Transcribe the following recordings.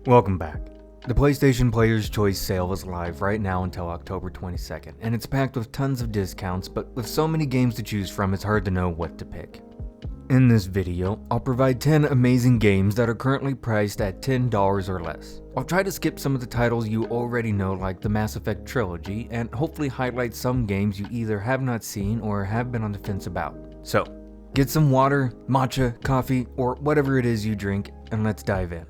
Welcome back. The PlayStation Player's Choice sale is live right now until October 22nd, and it's packed with tons of discounts, but with so many games to choose from, it's hard to know what to pick. In this video, I'll provide 10 amazing games that are currently priced at $10 or less. I'll try to skip some of the titles you already know, like the Mass Effect trilogy, and hopefully highlight some games you either have not seen or have been on the fence about. So, get some water, matcha, coffee, or whatever it is you drink, and let's dive in.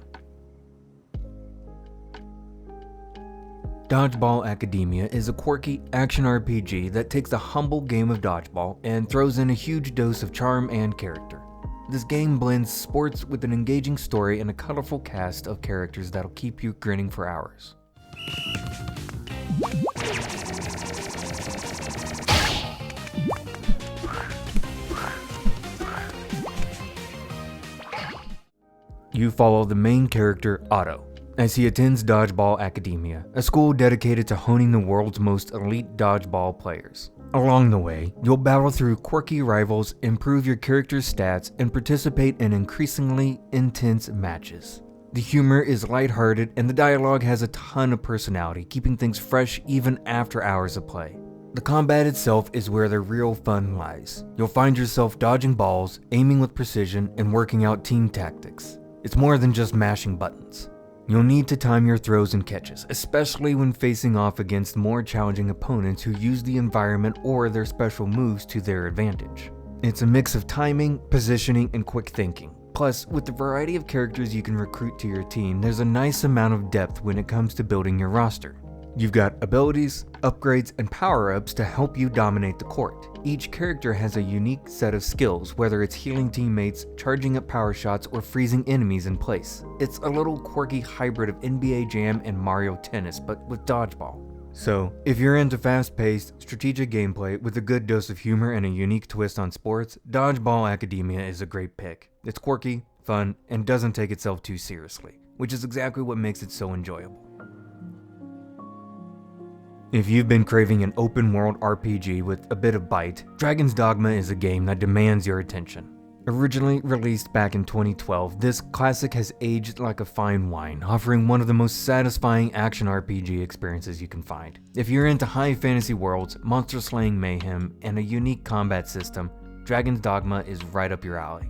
Dodgeball Academia is a quirky action RPG that takes the humble game of dodgeball and throws in a huge dose of charm and character. This game blends sports with an engaging story and a colorful cast of characters that'll keep you grinning for hours. You follow the main character, Otto, as he attends Dodgeball Academia, a school dedicated to honing the world's most elite dodgeball players. Along the way, you'll battle through quirky rivals, improve your character's stats, and participate in increasingly intense matches. The humor is lighthearted and the dialogue has a ton of personality, keeping things fresh even after hours of play. The combat itself is where the real fun lies. You'll find yourself dodging balls, aiming with precision, and working out team tactics. It's more than just mashing buttons. You'll need to time your throws and catches, especially when facing off against more challenging opponents who use the environment or their special moves to their advantage. It's a mix of timing, positioning, and quick thinking. Plus, with the variety of characters you can recruit to your team, there's a nice amount of depth when it comes to building your roster. You've got abilities, upgrades, and power-ups to help you dominate the court. Each character has a unique set of skills, whether it's healing teammates, charging up power shots, or freezing enemies in place. It's a little quirky hybrid of NBA Jam and Mario Tennis, but with dodgeball. So, if you're into fast-paced, strategic gameplay with a good dose of humor and a unique twist on sports, Dodgeball Academia is a great pick. It's quirky, fun, and doesn't take itself too seriously, which is exactly what makes it so enjoyable. If you've been craving an open-world RPG with a bit of bite, Dragon's Dogma is a game that demands your attention. Originally released back in 2012, this classic has aged like a fine wine, offering one of the most satisfying action RPG experiences you can find. If you're into high fantasy worlds, monster-slaying mayhem, and a unique combat system, Dragon's Dogma is right up your alley.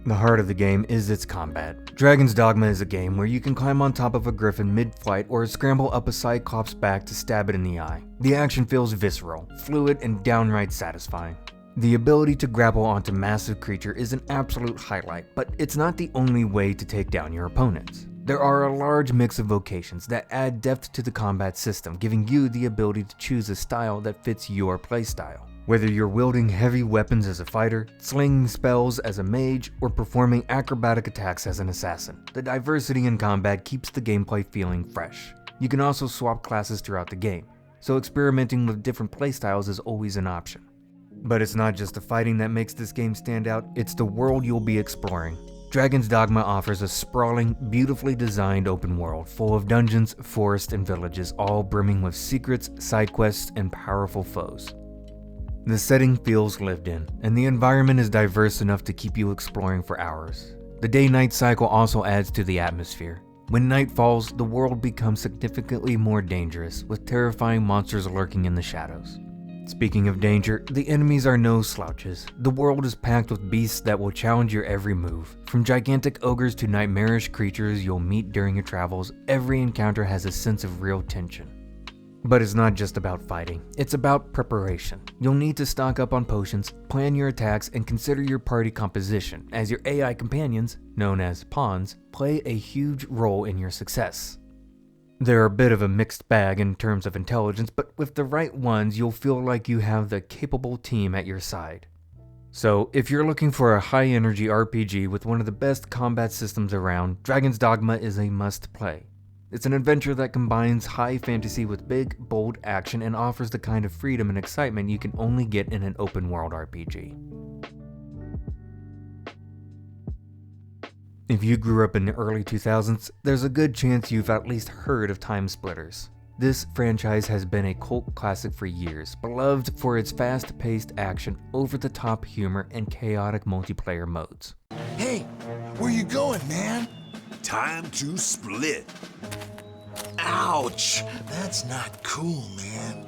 The heart of the game is its combat. Dragon's Dogma is a game where you can climb on top of a griffin mid-flight or scramble up a cyclops' back to stab it in the eye. The action feels visceral, fluid, and downright satisfying. The ability to grapple onto massive creature is an absolute highlight, but it's not the only way to take down your opponents. There are a large mix of vocations that add depth to the combat system, giving you the ability to choose a style that fits your playstyle. Whether you're wielding heavy weapons as a fighter, slinging spells as a mage, or performing acrobatic attacks as an assassin, the diversity in combat keeps the gameplay feeling fresh. You can also swap classes throughout the game, so experimenting with different playstyles is always an option. But it's not just the fighting that makes this game stand out, it's the world you'll be exploring. Dragon's Dogma offers a sprawling, beautifully designed open world full of dungeons, forests, and villages, all brimming with secrets, side quests, and powerful foes. The setting feels lived in, and the environment is diverse enough to keep you exploring for hours. The day-night cycle also adds to the atmosphere. When night falls, the world becomes significantly more dangerous, with terrifying monsters lurking in the shadows. Speaking of danger, the enemies are no slouches. The world is packed with beasts that will challenge your every move. From gigantic ogres to nightmarish creatures you'll meet during your travels, every encounter has a sense of real tension. But it's not just about fighting, it's about preparation. You'll need to stock up on potions, plan your attacks, and consider your party composition, as your AI companions, known as pawns, play a huge role in your success. They're a bit of a mixed bag in terms of intelligence, but with the right ones, you'll feel like you have the capable team at your side. So, if you're looking for a high-energy RPG with one of the best combat systems around, Dragon's Dogma is a must-play. It's an adventure that combines high fantasy with big, bold action and offers the kind of freedom and excitement you can only get in an open-world RPG. If you grew up in the early 2000s, there's a good chance you've at least heard of Time Splitters. This franchise has been a cult classic for years, beloved for its fast-paced action, over-the-top humor, and chaotic multiplayer modes. Hey, where you going, man? Time to split. Ouch! That's not cool, man.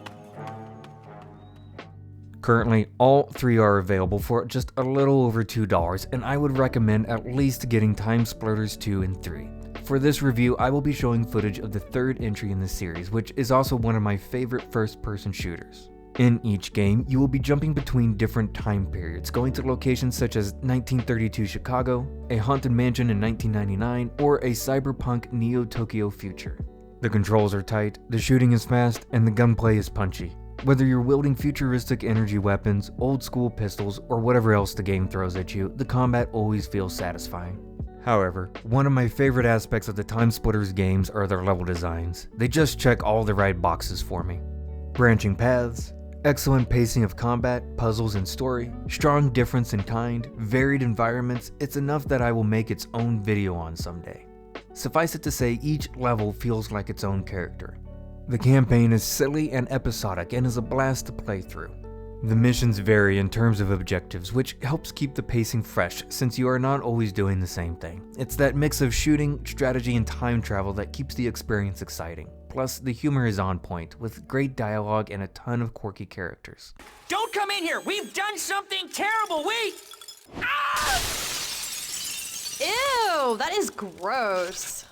Currently, all 3 are available for just a little over $2, and I would recommend at least getting Time Splitters 2 and 3. For this review, I will be showing footage of the 3rd entry in the series, which is also one of my favorite first-person shooters. In each game, you will be jumping between different time periods, going to locations such as 1932 Chicago, a haunted mansion in 1999, or a cyberpunk Neo-Tokyo future. The controls are tight, the shooting is fast, and the gunplay is punchy. Whether you're wielding futuristic energy weapons, old-school pistols, or whatever else the game throws at you, the combat always feels satisfying. However, one of my favorite aspects of the Time Splitters games are their level designs. They just check all the right boxes for me. Branching paths, excellent pacing of combat, puzzles, and story, strong difference in kind, varied environments. It's enough that I will make its own video on someday. Suffice it to say, each level feels like its own character. The campaign is silly and episodic and is a blast to play through. The missions vary in terms of objectives, which helps keep the pacing fresh since you are not always doing the same thing. It's that mix of shooting, strategy, and time travel that keeps the experience exciting. Plus, the humor is on point, with great dialogue and a ton of quirky characters. Don't come in here! We've done something terrible! Ah! Ew, that is gross.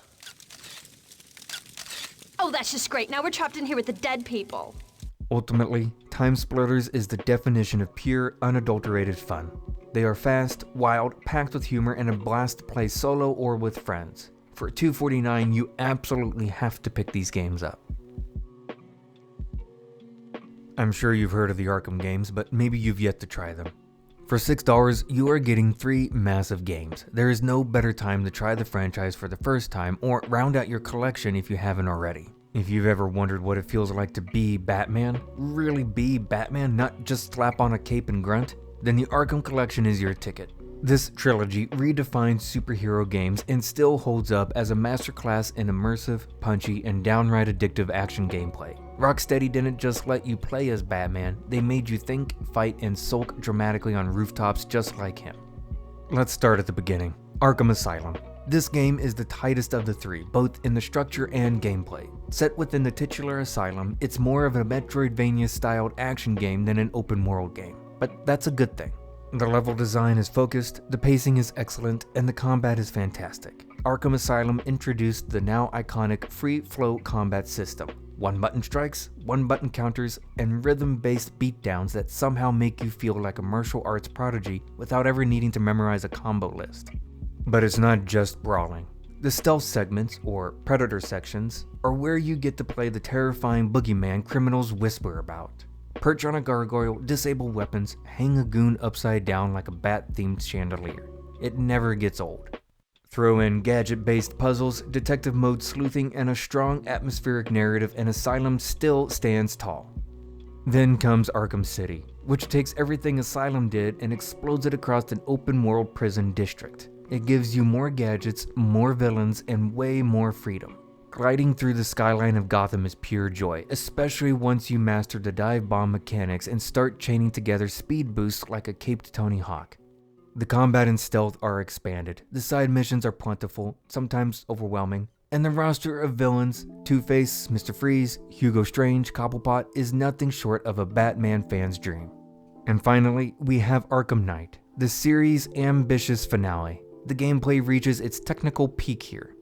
Oh, that's just great. Now we're trapped in here with the dead people. Ultimately, Time Splitters is the definition of pure, unadulterated fun. They are fast, wild, packed with humor, and a blast to play solo or with friends. For $2.49, you absolutely have to pick these games up. I'm sure you've heard of the Arkham games, but maybe you've yet to try them. For $6, you are getting 3 massive games. There is no better time to try the franchise for the first time or round out your collection if you haven't already. If you've ever wondered what it feels like to be Batman, really be Batman, not just slap on a cape and grunt, then the Arkham collection is your ticket. This trilogy redefines superhero games and still holds up as a masterclass in immersive, punchy, and downright addictive action gameplay. Rocksteady didn't just let you play as Batman, they made you think, fight, and sulk dramatically on rooftops just like him. Let's start at the beginning. Arkham Asylum. This game is the tightest of the 3, both in the structure and gameplay. Set within the titular asylum, it's more of a Metroidvania-styled action game than an open-world game, but that's a good thing. The level design is focused, the pacing is excellent, and the combat is fantastic. Arkham Asylum introduced the now iconic free-flow combat system. 1-button strikes, 1-button counters, and rhythm-based beatdowns that somehow make you feel like a martial arts prodigy without ever needing to memorize a combo list. But it's not just brawling. The stealth segments, or predator sections, are where you get to play the terrifying boogeyman criminals whisper about. Perch on a gargoyle, disable weapons, hang a goon upside down like a bat-themed chandelier. It never gets old. Throw in gadget-based puzzles, detective mode sleuthing, and a strong atmospheric narrative, and Asylum still stands tall. Then comes Arkham City, which takes everything Asylum did and explodes it across an open-world prison district. It gives you more gadgets, more villains, and way more freedom. Gliding through the skyline of Gotham is pure joy, especially once you master the dive bomb mechanics and start chaining together speed boosts like a caped Tony Hawk. The combat and stealth are expanded, the side missions are plentiful, sometimes overwhelming, and the roster of villains, Two-Face, Mr. Freeze, Hugo Strange, Cobblepot, is nothing short of a Batman fan's dream. And finally, we have Arkham Knight, the series' ambitious finale. The gameplay reaches its technical peak here.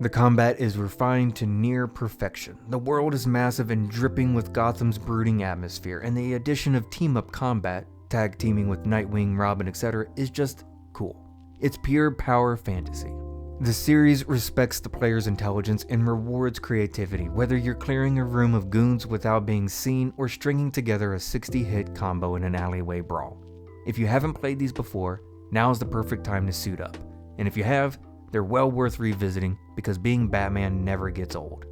The combat is refined to near perfection. The world is massive and dripping with Gotham's brooding atmosphere, and the addition of team-up combat, tag teaming with Nightwing, Robin, etc., is just cool. It's pure power fantasy. The series respects the player's intelligence and rewards creativity, whether you're clearing a room of goons without being seen or stringing together a 60-hit combo in an alleyway brawl. If you haven't played these before, now's the perfect time to suit up. And if you have, they're well worth revisiting because being Batman never gets old.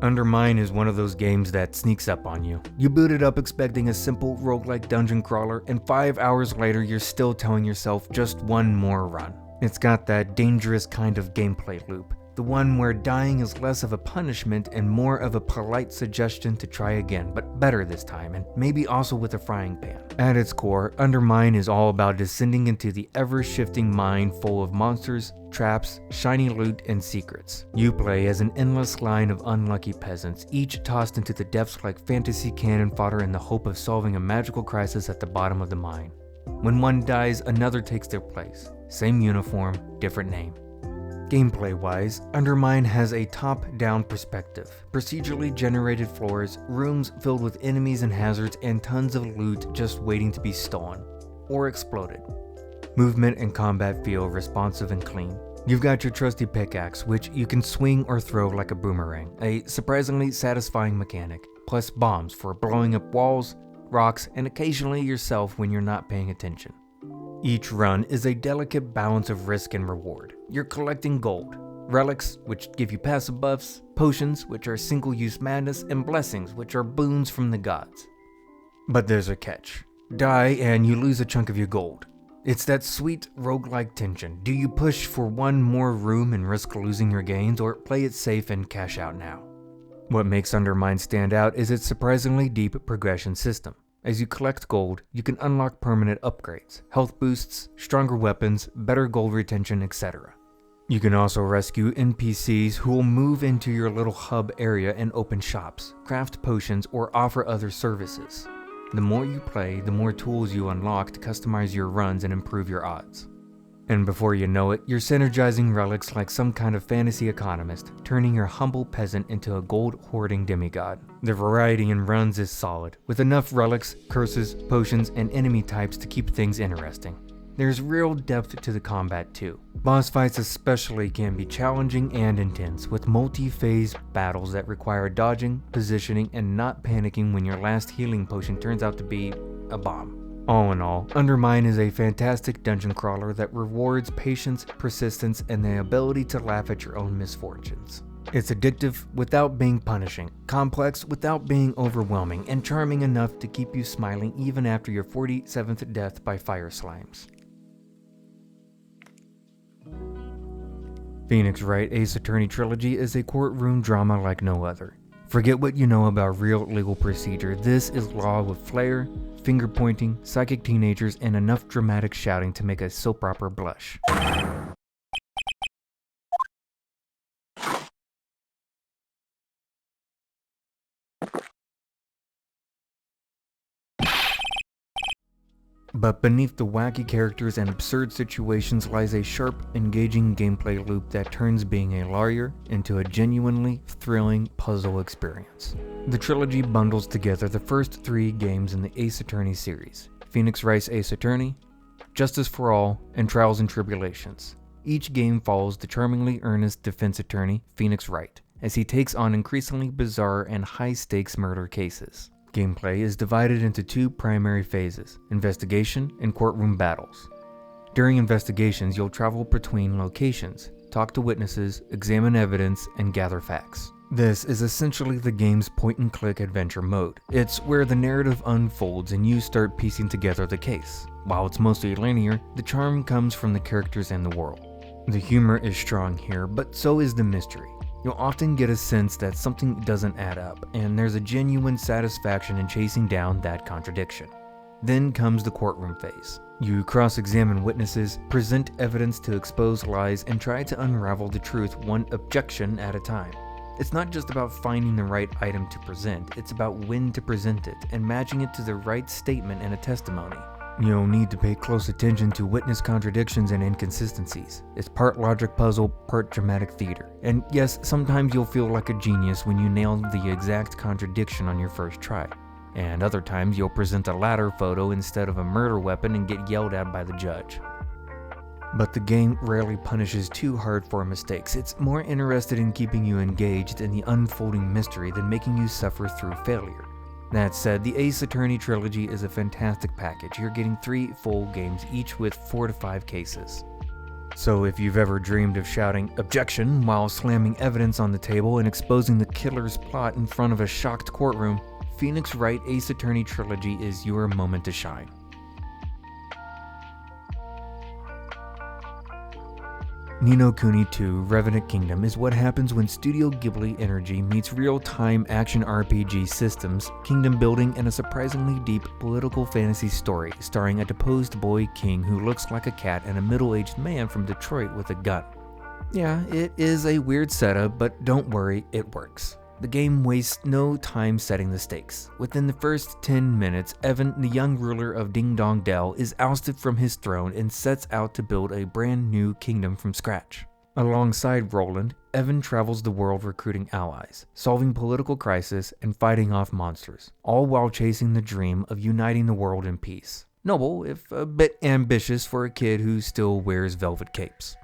Undermine is one of those games that sneaks up on you. You boot it up expecting a simple roguelike dungeon crawler, and 5 hours later you're still telling yourself just one more run. It's got that dangerous kind of gameplay loop. the one where dying is less of a punishment and more of a polite suggestion to try again, but better this time, and maybe also with a frying pan. At its core, Undermine is all about descending into the ever-shifting mine full of monsters, traps, shiny loot, and secrets. You play as an endless line of unlucky peasants, each tossed into the depths like fantasy cannon fodder in the hope of solving a magical crisis at the bottom of the mine. When one dies, another takes their place. Same uniform, different name. Gameplay-wise, Undermine has a top-down perspective, procedurally generated floors, rooms filled with enemies and hazards, and tons of loot just waiting to be stolen or exploded. Movement and combat feel responsive and clean. You've got your trusty pickaxe, which you can swing or throw like a boomerang, a surprisingly satisfying mechanic, plus bombs for blowing up walls, rocks, and occasionally yourself when you're not paying attention. Each run is a delicate balance of risk and reward. You're collecting gold, relics, which give you passive buffs, potions, which are single-use madness, and blessings, which are boons from the gods. But there's a catch. Die and you lose a chunk of your gold. It's that sweet roguelike tension. Do you push for one more room and risk losing your gains, or play it safe and cash out now? What makes Undermine stand out is its surprisingly deep progression system. As you collect gold, you can unlock permanent upgrades, health boosts, stronger weapons, better gold retention, etc. You can also rescue NPCs who will move into your little hub area and open shops, craft potions, or offer other services. The more you play, the more tools you unlock to customize your runs and improve your odds. And before you know it, you're synergizing relics like some kind of fantasy economist, turning your humble peasant into a gold-hoarding demigod. The variety in runs is solid, with enough relics, curses, potions, and enemy types to keep things interesting. There's real depth to the combat too. Boss fights especially can be challenging and intense, with multi-phase battles that require dodging, positioning, and not panicking when your last healing potion turns out to be a bomb. All in all, Undermine is a fantastic dungeon crawler that rewards patience, persistence, and the ability to laugh at your own misfortunes. It's addictive without being punishing, complex without being overwhelming, and charming enough to keep you smiling even after your 47th death by fire slimes. Phoenix Wright Ace Attorney Trilogy is a courtroom drama like no other. Forget what you know about real legal procedure. This is law with flair, finger pointing, psychic teenagers, and enough dramatic shouting to make a soap opera blush. But beneath the wacky characters and absurd situations lies a sharp, engaging gameplay loop that turns being a lawyer into a genuinely thrilling puzzle experience. The trilogy bundles together the first 3 games in the Ace Attorney series: Phoenix Wright Ace Attorney, Justice for All, and Trials and Tribulations. Each game follows the charmingly earnest defense attorney, Phoenix Wright, as he takes on increasingly bizarre and high-stakes murder cases. Gameplay is divided into 2 primary phases: investigation and courtroom battles. During investigations, you'll travel between locations, talk to witnesses, examine evidence, and gather facts. This is essentially the game's point-and-click adventure mode. It's where the narrative unfolds and you start piecing together the case. While it's mostly linear, the charm comes from the characters and the world. The humor is strong here, but so is the mystery. You'll often get a sense that something doesn't add up, and there's a genuine satisfaction in chasing down that contradiction. Then comes the courtroom phase. You cross-examine witnesses, present evidence to expose lies, and try to unravel the truth one objection at a time. It's not just about finding the right item to present, it's about when to present it and matching it to the right statement in a testimony. You'll need to pay close attention to witness contradictions and inconsistencies. It's part logic puzzle, part dramatic theater. And yes, sometimes you'll feel like a genius when you nail the exact contradiction on your first try. And other times you'll present a ladder photo instead of a murder weapon and get yelled at by the judge. But the game rarely punishes too hard for mistakes. It's more interested in keeping you engaged in the unfolding mystery than making you suffer through failure. That said, the Ace Attorney Trilogy is a fantastic package. You're getting 3 full games, each with 4 to 5 cases. So if you've ever dreamed of shouting "objection" while slamming evidence on the table and exposing the killer's plot in front of a shocked courtroom, Phoenix Wright Ace Attorney Trilogy is your moment to shine. Ni no Kuni 2 Revenant Kingdom is what happens when Studio Ghibli energy meets real-time action RPG systems, kingdom building, and a surprisingly deep political fantasy story starring a deposed boy king who looks like a cat and a middle-aged man from Detroit with a gun. Yeah, it is a weird setup, but don't worry, it works. The game wastes no time setting the stakes. Within the first 10 minutes, Evan, the young ruler of Ding Dong Dell, is ousted from his throne and sets out to build a brand new kingdom from scratch. Alongside Roland, Evan travels the world recruiting allies, solving political crisis, and fighting off monsters, all while chasing the dream of uniting the world in peace. Noble, if a bit ambitious for a kid who still wears velvet capes.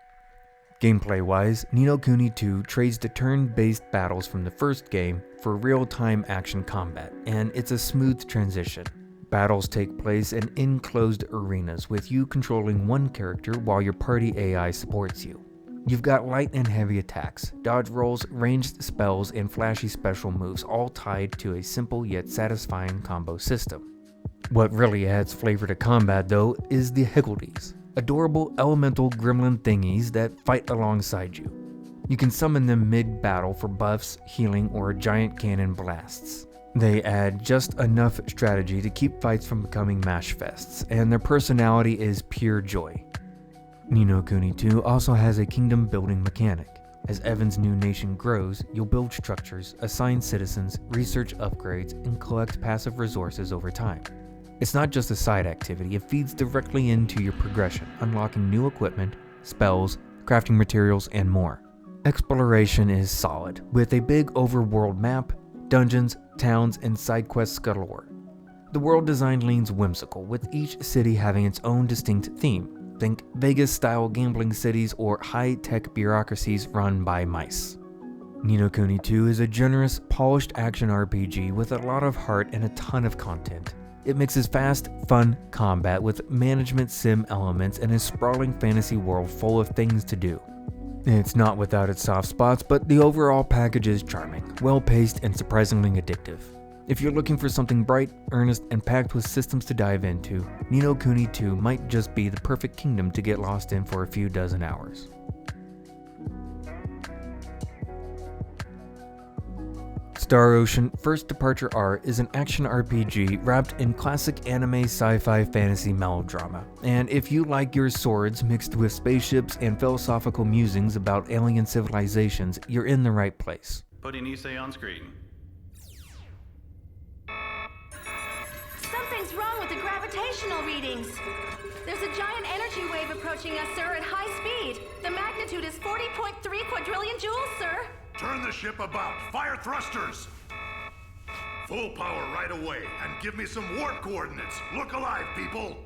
Gameplay-wise, Ni no Kuni 2 trades the turn-based battles from the first game for real-time action combat, and it's a smooth transition. Battles take place in enclosed arenas with you controlling one character while your party AI supports you. You've got light and heavy attacks, dodge rolls, ranged spells, and flashy special moves all tied to a simple yet satisfying combo system. What really adds flavor to combat though is the Higgledies. Adorable elemental gremlin thingies that fight alongside you. You can summon them mid-battle for buffs, healing, or giant cannon blasts. They add just enough strategy to keep fights from becoming mash fests, and their personality is pure joy. Ni no Kuni 2 also has a kingdom building mechanic. As Evan's new nation grows, you'll build structures, assign citizens, research upgrades, and collect passive resources over time. It's not just a side activity, it feeds directly into your progression, unlocking new equipment, spells, crafting materials, and more. Exploration is solid, with a big overworld map, dungeons, towns, and side quests galore. The world design leans whimsical, with each city having its own distinct theme. Think Vegas-style gambling cities or high-tech bureaucracies run by mice. Ni no Kuni 2 is a generous, polished action RPG with a lot of heart and a ton of content. It mixes fast, fun combat with management sim elements and a sprawling fantasy world full of things to do. It's not without its soft spots, but the overall package is charming, well-paced, and surprisingly addictive. If you're looking for something bright, earnest, and packed with systems to dive into, Ni no Kuni 2 might just be the perfect kingdom to get lost in for a few dozen hours. Star Ocean First Departure R is an action RPG wrapped in classic anime sci-fi fantasy melodrama, and if you like your swords mixed with spaceships and philosophical musings about alien civilizations, you're in the right place. Putting Issei on screen. Something's wrong with the gravitational readings. There's a giant energy wave approaching us, sir, at high speed. The magnitude is 40.3 quadrillion joules, sir. Turn the ship about. Fire thrusters. Full power right away, and give me some warp coordinates. Look alive, people.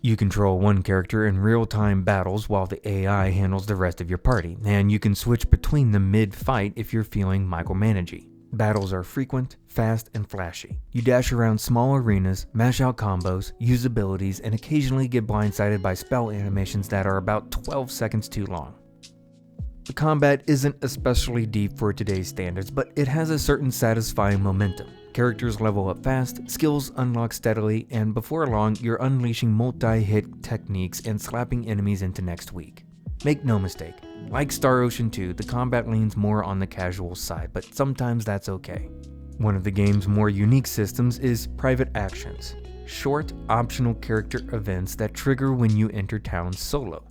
You control one character in real-time battles while the AI handles the rest of your party, and you can switch between them mid-fight if you're feeling micromanagey. Battles are frequent, fast, and flashy. You dash around small arenas, mash out combos, use abilities, and occasionally get blindsided by spell animations that are about 12 seconds too long. The combat isn't especially deep for today's standards, but it has a certain satisfying momentum. Characters level up fast, skills unlock steadily, and before long, you're unleashing multi-hit techniques and slapping enemies into next week. Make no mistake, like Star Ocean 2, the combat leans more on the casual side, but sometimes that's okay. One of the game's more unique systems is private actions, short, optional character events that trigger when you enter town solo.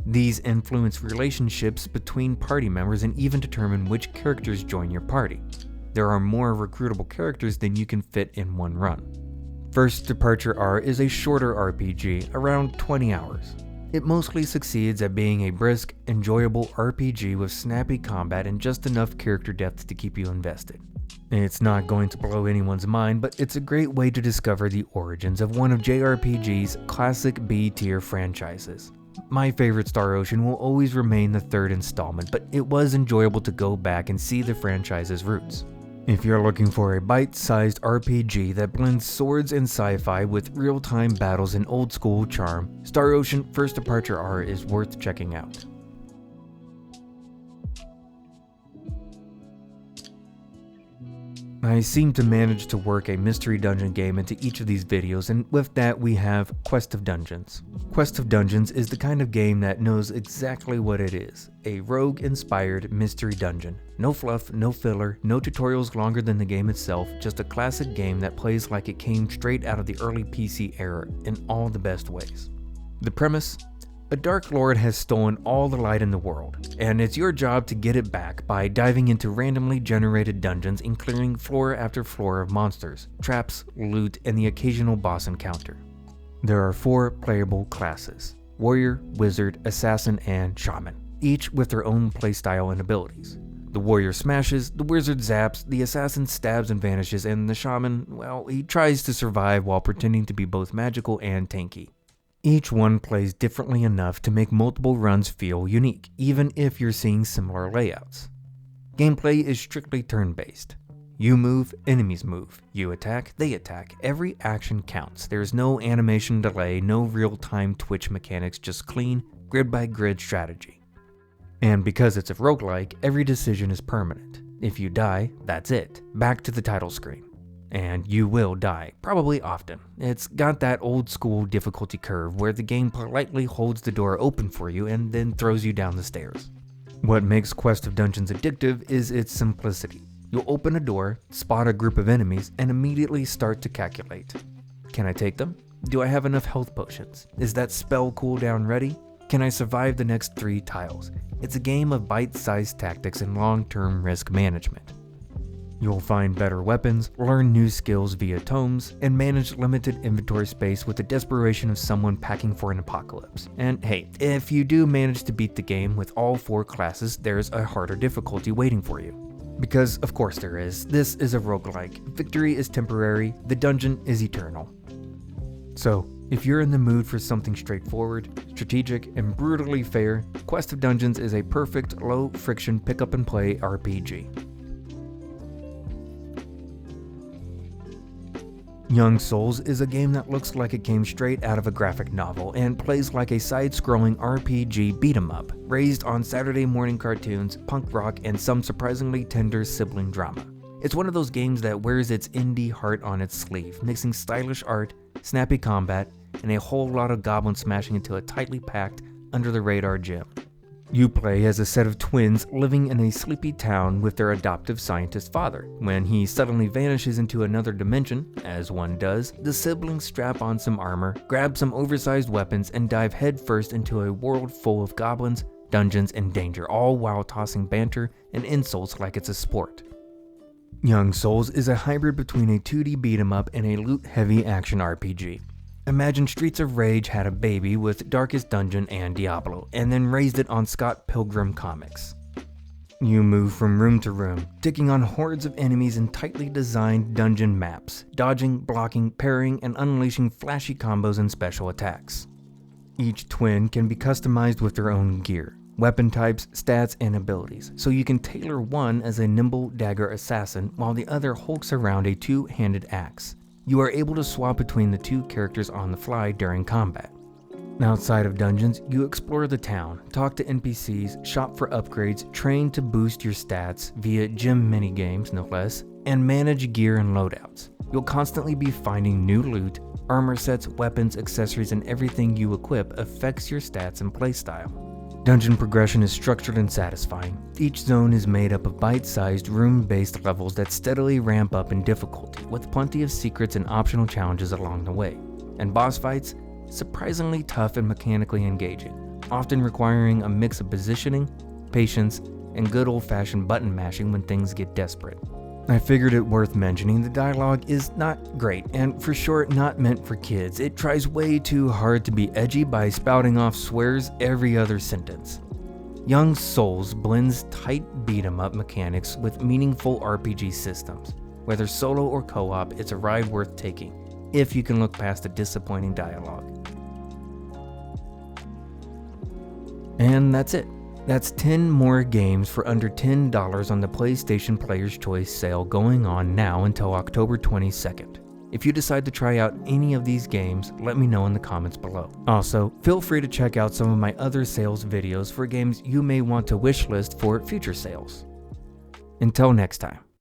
These influence relationships between party members and even determine which characters join your party. There are more recruitable characters than you can fit in one run. First Departure R is a shorter RPG, around 20 hours. It mostly succeeds at being a brisk, enjoyable RPG with snappy combat and just enough character depth to keep you invested. It's not going to blow anyone's mind, but it's a great way to discover the origins of one of JRPG's classic B-tier franchises. My favorite Star Ocean will always remain the third installment, but it was enjoyable to go back and see the franchise's roots. If you're looking for a bite-sized RPG that blends swords and sci-fi with real-time battles and old-school charm, Star Ocean First Departure R is worth checking out. I seem to manage to work a mystery dungeon game into each of these videos, and with that we have Quest of Dungeons. Quest of Dungeons is the kind of game that knows exactly what it is, a rogue-inspired mystery dungeon. No fluff, no filler, no tutorials longer than the game itself, just a classic game that plays like it came straight out of the early PC era in all the best ways. The premise? A Dark Lord has stolen all the light in the world, and it's your job to get it back by diving into randomly generated dungeons and clearing floor after floor of monsters, traps, loot, and the occasional boss encounter. There are 4 playable classes: Warrior, Wizard, Assassin, and Shaman, each with their own playstyle and abilities. The Warrior smashes, the Wizard zaps, the Assassin stabs and vanishes, and the Shaman, well, he tries to survive while pretending to be both magical and tanky. Each one plays differently enough to make multiple runs feel unique, even if you're seeing similar layouts. Gameplay is strictly turn-based. You move, enemies move. You attack, they attack. Every action counts. There's no animation delay, no real-time twitch mechanics, just clean, grid-by-grid strategy. And because it's a roguelike, every decision is permanent. If you die, that's it. Back to the title screen. And you will die, probably often. It's got that old school difficulty curve where the game politely holds the door open for you and then throws you down the stairs. What makes Quest of Dungeons addictive is its simplicity. You'll open a door, spot a group of enemies, and immediately start to calculate. Can I take them? Do I have enough health potions? Is that spell cooldown ready? Can I survive the next 3 tiles? It's a game of bite-sized tactics and long-term risk management. You'll find better weapons, learn new skills via tomes, and manage limited inventory space with the desperation of someone packing for an apocalypse. And hey, if you do manage to beat the game with all 4 classes, there's a harder difficulty waiting for you. Because of course there is. This is a roguelike. Victory is temporary, the dungeon is eternal. So, if you're in the mood for something straightforward, strategic, and brutally fair, Quest of Dungeons is a perfect, low-friction pick-up-and-play RPG. Young Souls is a game that looks like it came straight out of a graphic novel and plays like a side-scrolling RPG beat-em-up, raised on Saturday morning cartoons, punk rock, and some surprisingly tender sibling drama. It's one of those games that wears its indie heart on its sleeve, mixing stylish art, snappy combat, and a whole lot of goblin smashing into a tightly packed, under-the-radar gym. You play as a set of twins living in a sleepy town with their adoptive scientist father. When he suddenly vanishes into another dimension, as one does, the siblings strap on some armor, grab some oversized weapons, and dive headfirst into a world full of goblins, dungeons, and danger, all while tossing banter and insults like it's a sport. Young Souls is a hybrid between a 2D beat-em-up and a loot-heavy action RPG. Imagine Streets of Rage had a baby with Darkest Dungeon and Diablo, and then raised it on Scott Pilgrim comics. You move from room to room, taking on hordes of enemies in tightly designed dungeon maps, dodging, blocking, parrying, and unleashing flashy combos and special attacks. Each twin can be customized with their own gear, weapon types, stats, and abilities, so you can tailor one as a nimble dagger assassin while the other hulks around a 2-handed axe. You are able to swap between the 2 characters on the fly during combat. Outside of dungeons, you explore the town, talk to NPCs, shop for upgrades, train to boost your stats via gym minigames no less, and manage gear and loadouts. You'll constantly be finding new loot, armor sets, weapons, accessories, and everything you equip affects your stats and playstyle. Dungeon progression is structured and satisfying. Each zone is made up of bite-sized, room-based levels that steadily ramp up in difficulty, with plenty of secrets and optional challenges along the way. And boss fights? Surprisingly tough and mechanically engaging, often requiring a mix of positioning, patience, and good old-fashioned button mashing when things get desperate. I figured it worth mentioning the dialogue is not great, and for sure not meant for kids. It tries way too hard to be edgy by spouting off swears every other sentence. Young Souls blends tight beat-em-up mechanics with meaningful RPG systems. Whether solo or co-op, it's a ride worth taking, if you can look past the disappointing dialogue. And that's it. That's 10 more games for under $10 on the PlayStation Player's Choice sale going on now until October 22nd. If you decide to try out any of these games, let me know in the comments below. Also, feel free to check out some of my other sales videos for games you may want to wishlist for future sales. Until next time.